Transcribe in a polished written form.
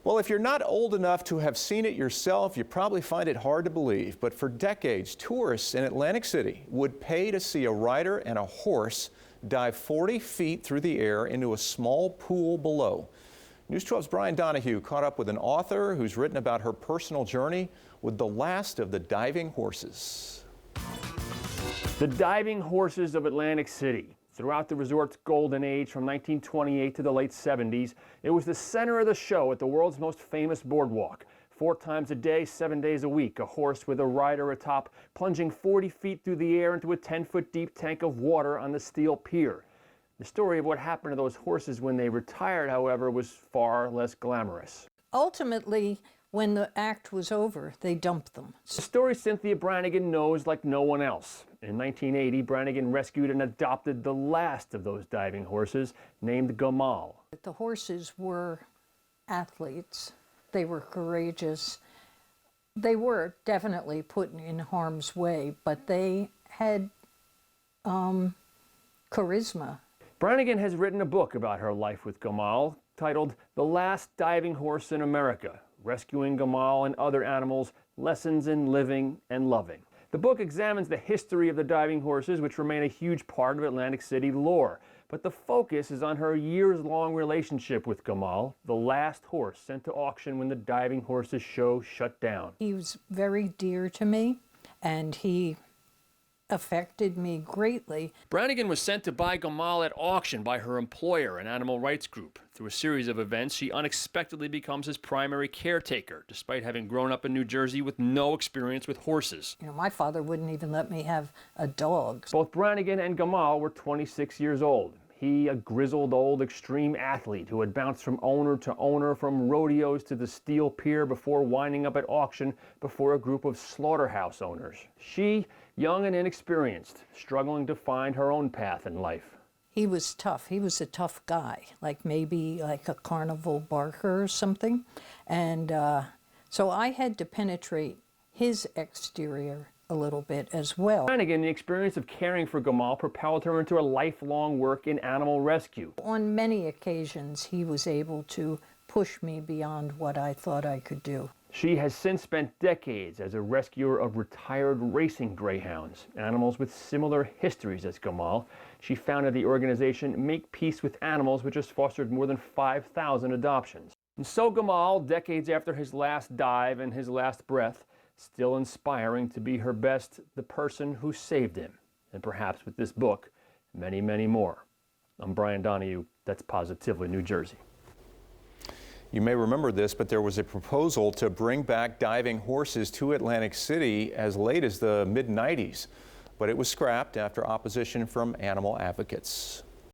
Well, if you're not old enough to have seen it yourself, you probably find it hard to believe. But for decades, tourists in Atlantic City would pay to see a rider and a horse dive 40 feet through the air into a small pool below. News 12's Brian Donahue caught up with an author who's written about her personal journey with the last of the diving horses. The diving horses of Atlantic City. Throughout the resort's golden age from 1928 to the late 70s, it was the center of the show at the world's most famous boardwalk. 4 times a day, 7 days a week, a horse with a rider atop, plunging 40 feet through the air into a 10-foot deep tank of water on the steel pier. The story of what happened to those horses when they retired, however, was far less glamorous. Ultimately, when the act was over, they dumped them. The story Cynthia Brannigan knows like no one else. In 1980, Brannigan rescued and adopted the last of those diving horses, named Gamal. The horses were athletes. They were courageous. They were definitely put in harm's way, but they had charisma. Brannigan has written a book about her life with Gamal titled The Last Diving Horse in America, Rescuing Gamal and Other Animals, Lessons in Living and Loving. The book examines the history of the diving horses, which remain a huge part of Atlantic City lore. But the focus is on her years-long relationship with Gamal, the last horse sent to auction when the diving horses show shut down. He was very dear to me, and he affected me greatly. Brannigan was sent to buy Gamal at auction by her employer, an animal rights group. Through a series of events, she unexpectedly becomes his primary caretaker, despite having grown up in New Jersey with no experience with horses. You know, my father wouldn't even let me have a dog. Both Brannigan and Gamal were 26 years old. He, a grizzled old extreme athlete who had bounced from owner to owner, from rodeos to the steel pier, before winding up at auction before a group of slaughterhouse owners. She, young and inexperienced, struggling to find her own path in life. He was tough. He was a tough guy, maybe like a carnival barker or something. And so I had to penetrate his exterior a little bit as well. Brannigan, the experience of caring for Gamal propelled her into a lifelong work in animal rescue. On many occasions, he was able to push me beyond what I thought I could do. She has since spent decades as a rescuer of retired racing greyhounds, animals with similar histories as Gamal. She founded the organization Make Peace with Animals, which has fostered more than 5,000 adoptions. And so Gamal, decades after his last dive and his last breath, still inspiring to be her best, the person who saved him. And perhaps with this book, many, many more. I'm Brian Donahue. That's Positively New Jersey. You may remember this, but there was a proposal to bring back diving horses to Atlantic City as late as the mid-90s, but it was scrapped after opposition from animal advocates.